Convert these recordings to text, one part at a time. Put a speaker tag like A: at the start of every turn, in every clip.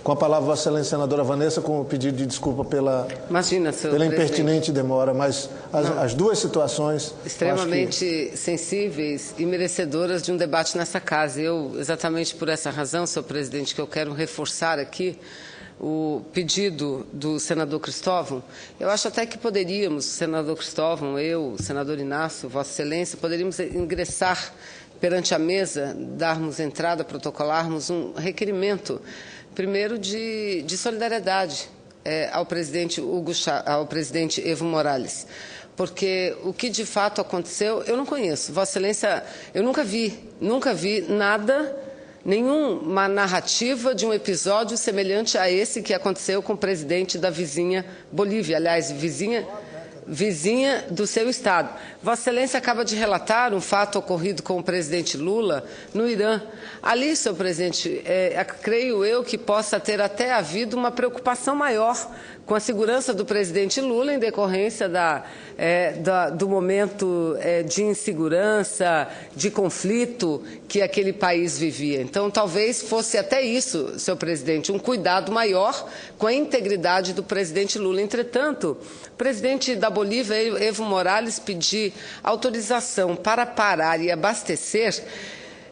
A: Com a palavra, Vossa Excelência, senadora Vanessa, com o pedido de desculpa pela impertinente demora, mas as duas situações...
B: Extremamente sensíveis e merecedoras de um debate nessa casa. Eu, exatamente por essa razão, senhor presidente, que eu quero reforçar aqui o pedido do senador Cristóvão. Eu acho até que poderíamos, senador Cristóvão, eu, senador Inácio, Vossa Excelência, poderíamos ingressar perante a mesa, darmos entrada, protocolarmos um requerimento, primeiro de solidariedade ao presidente Evo Morales, porque o que de fato aconteceu, eu não conheço. Vossa Excelência, eu nunca vi nada, nenhuma narrativa de um episódio semelhante a esse que aconteceu com o presidente da vizinha Bolívia, aliás, vizinha do seu estado. Vossa Excelência acaba de relatar um fato ocorrido com o presidente Lula no Irã. Ali, senhor presidente, creio eu que possa ter até havido uma preocupação maior com a segurança do presidente Lula em decorrência do momento de insegurança, de conflito que aquele país vivia. Então, talvez fosse até isso, senhor presidente, um cuidado maior com a integridade do presidente Lula. Entretanto, o presidente da Bolívia, Evo Morales, pediu autorização para parar e abastecer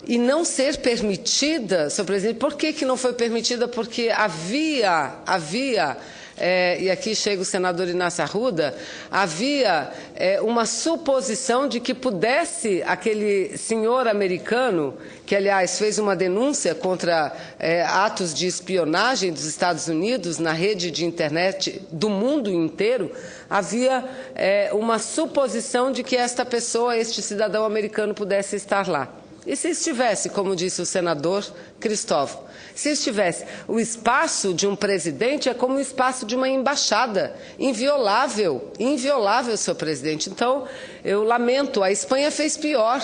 B: e não ser permitida, senhor presidente. Por que não foi permitida? Porque havia e aqui chega o senador Inácio Arruda, havia uma suposição de que pudesse aquele senhor americano, que aliás fez uma denúncia contra atos de espionagem dos Estados Unidos na rede de internet do mundo inteiro, havia uma suposição de que esta pessoa, este cidadão americano, pudesse estar lá. E se estivesse, como disse o senador Cristóvão, se estivesse, o espaço de um presidente é como o espaço de uma embaixada, inviolável, senhor presidente. Então, eu lamento, a Espanha fez pior.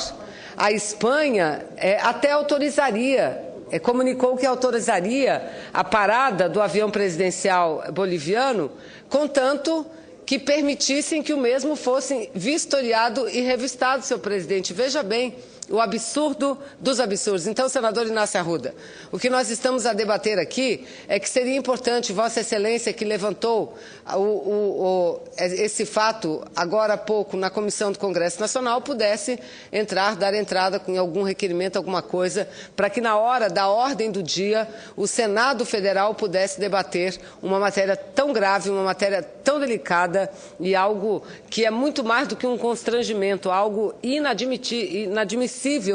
B: A Espanha até autorizaria, comunicou que autorizaria a parada do avião presidencial boliviano, contanto que permitissem que o mesmo fosse vistoriado e revistado, senhor presidente. Veja bem, o absurdo dos absurdos. Então, senador Inácio Arruda, o que nós estamos a debater aqui é que seria importante Vossa Excelência, que levantou esse fato agora há pouco na Comissão do Congresso Nacional, pudesse dar entrada com algum requerimento, alguma coisa, para que na hora da ordem do dia o Senado Federal pudesse debater uma matéria tão grave, uma matéria tão delicada e algo que é muito mais do que um constrangimento, algo inadmissível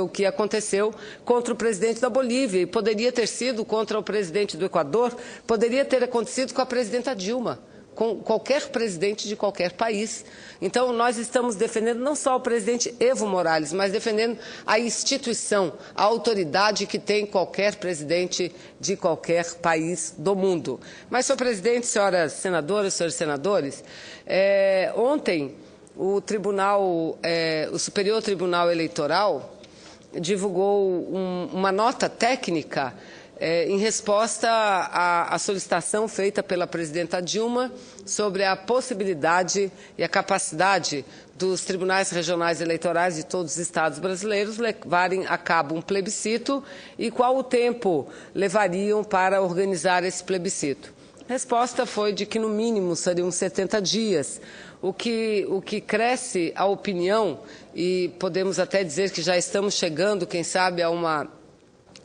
B: que aconteceu contra o presidente da Bolívia, e poderia ter sido contra o presidente do Equador, poderia ter acontecido com a presidenta Dilma, com qualquer presidente de qualquer país. Então, nós estamos defendendo não só o presidente Evo Morales, mas defendendo a instituição, a autoridade que tem qualquer presidente de qualquer país do mundo. Mas, senhor presidente, senhoras senadoras, senhores senadores, ontem o Superior Tribunal Eleitoral divulgou uma nota técnica em resposta à solicitação feita pela presidenta Dilma sobre a possibilidade e a capacidade dos tribunais regionais eleitorais de todos os estados brasileiros levarem a cabo um plebiscito e qual o tempo levariam para organizar esse plebiscito. A resposta foi de que, no mínimo, seriam 70 dias, o que cresce a opinião, e podemos até dizer que já estamos chegando, quem sabe, a uma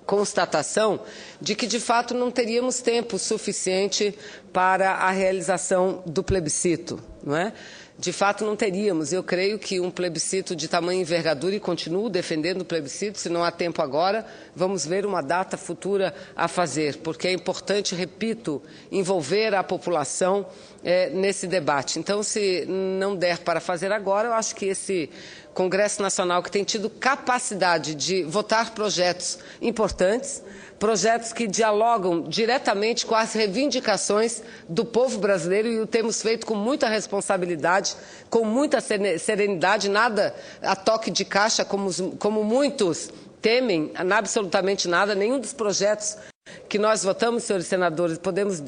B: constatação de que, de fato, não teríamos tempo suficiente para a realização do plebiscito, não é? De fato, não teríamos. Eu creio que um plebiscito de tamanha envergadura, e continuo defendendo o plebiscito, se não há tempo agora, vamos ver uma data futura a fazer, porque é importante, repito, envolver a população nesse debate. Então, se não der para fazer agora, eu acho que esse Congresso Nacional, que tem tido capacidade de votar projetos importantes, projetos que dialogam diretamente com as reivindicações do povo brasileiro, e o temos feito com muita responsabilidade, com muita serenidade, nada a toque de caixa, como muitos temem, absolutamente nada. Nenhum dos projetos que nós votamos, senhores senadores, podemos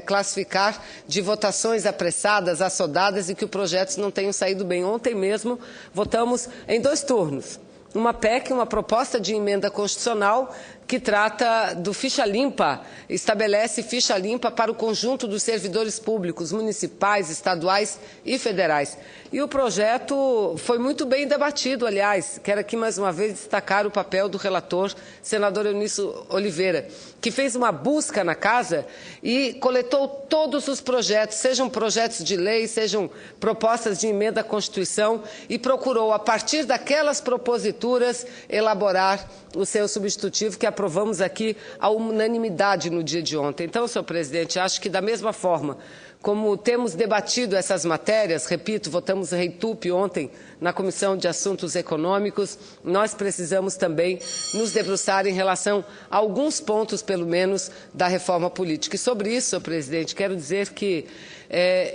B: classificar de votações apressadas, assodadas, e que os projetos não tenham saído bem. Ontem mesmo votamos em 2 turnos uma PEC, uma proposta de emenda constitucional, que trata do ficha limpa, estabelece ficha limpa para o conjunto dos servidores públicos, municipais, estaduais e federais. E o projeto foi muito bem debatido, aliás. Quero aqui mais uma vez destacar o papel do relator, senador Eunício Oliveira, que fez uma busca na casa e coletou todos os projetos, sejam projetos de lei, sejam propostas de emenda à Constituição, e procurou, a partir daquelas proposituras, elaborar o seu substitutivo, que aprovamos aqui à unanimidade no dia de ontem. Então, senhor presidente, acho que da mesma forma como temos debatido essas matérias, repito, votamos REITUP ontem na Comissão de Assuntos Econômicos, nós precisamos também nos debruçar em relação a alguns pontos, pelo menos, da reforma política. E sobre isso, senhor presidente, quero dizer que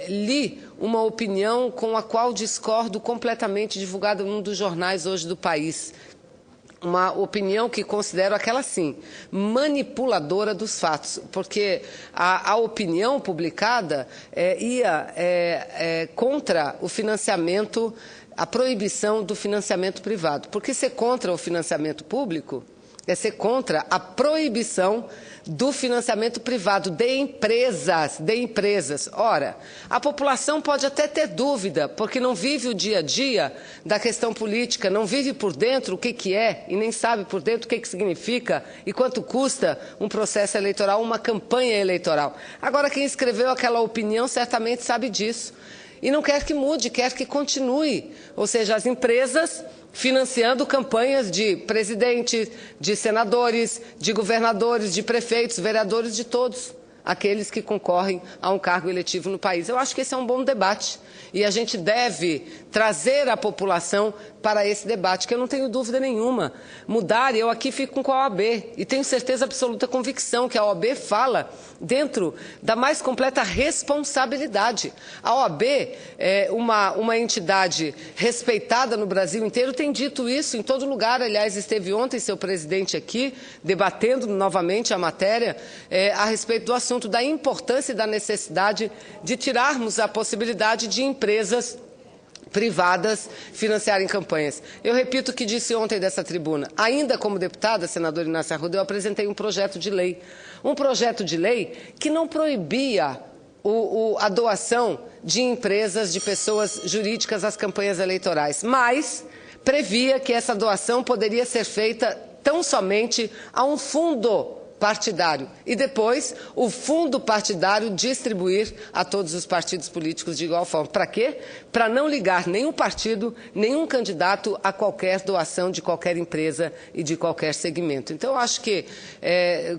B: li uma opinião com a qual discordo completamente, divulgada em um dos jornais hoje do país. Uma opinião que considero aquela, sim, manipuladora dos fatos, porque a opinião publicada ia contra o financiamento, a proibição do financiamento privado. Porque ser contra o financiamento público é ser contra a proibição do financiamento privado de empresas. Ora, a população pode até ter dúvida, porque não vive o dia a dia da questão política, não vive por dentro o que é e nem sabe por dentro o que significa e quanto custa um processo eleitoral, uma campanha eleitoral. Agora, quem escreveu aquela opinião certamente sabe disso e não quer que mude, quer que continue. Ou seja, as empresas financiando campanhas de presidentes, de senadores, de governadores, de prefeitos, vereadores, de todos aqueles que concorrem a um cargo eletivo no país. Eu acho que esse é um bom debate e a gente deve trazer a população para esse debate, que eu não tenho dúvida nenhuma. Mudar, eu aqui fico com a OAB e tenho certeza, absoluta convicção que a OAB fala dentro da mais completa responsabilidade. A OAB é uma entidade respeitada no Brasil inteiro, tem dito isso em todo lugar. Aliás, esteve ontem seu presidente aqui debatendo novamente a matéria a respeito do assunto, da importância e da necessidade de tirarmos a possibilidade de empresas privadas financiarem campanhas. Eu repito o que disse ontem dessa tribuna. Ainda como deputada, senador Inácio Arruda, eu apresentei um projeto de lei. Um projeto de lei que não proibia a doação de empresas, de pessoas jurídicas às campanhas eleitorais, mas previa que essa doação poderia ser feita tão somente a um fundo partidário e depois o fundo partidário distribuir a todos os partidos políticos de igual forma. Para quê? Para não ligar nenhum partido, nenhum candidato a qualquer doação de qualquer empresa e de qualquer segmento. Então, eu acho que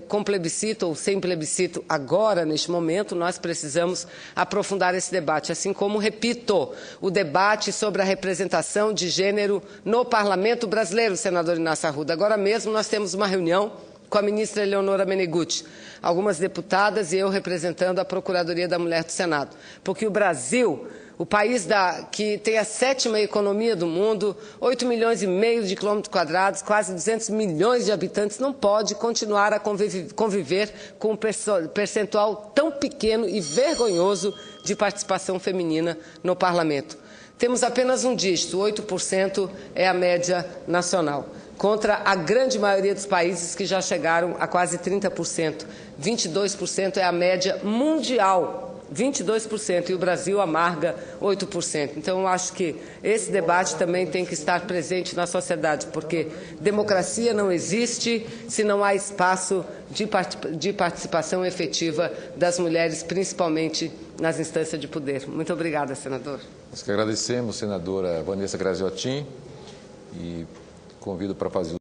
B: com plebiscito ou sem plebiscito, agora, neste momento, nós precisamos aprofundar esse debate, assim como, repito, o debate sobre a representação de gênero no Parlamento brasileiro, senador Inácio Arruda. Agora mesmo nós temos uma reunião com a ministra Eleonora Meneguzzi, algumas deputadas e eu representando a Procuradoria da Mulher do Senado. Porque o Brasil, o país que tem a 7ª economia do mundo, 8,5 milhões de quilômetros quadrados, quase 200 milhões de habitantes, não pode continuar a conviver com um percentual tão pequeno e vergonhoso de participação feminina no parlamento. Temos apenas um dígito, 8% é a média nacional, contra a grande maioria dos países que já chegaram a quase 30%. 22% é a média mundial, 22%, e o Brasil amarga 8%. Então, eu acho que esse debate também tem que estar presente na sociedade, porque democracia não existe se não há espaço de participação efetiva das mulheres, principalmente nas instâncias de poder. Muito obrigada, senador.
C: Nós que agradecemos, senadora Vanessa Graziotin, e convido para fazer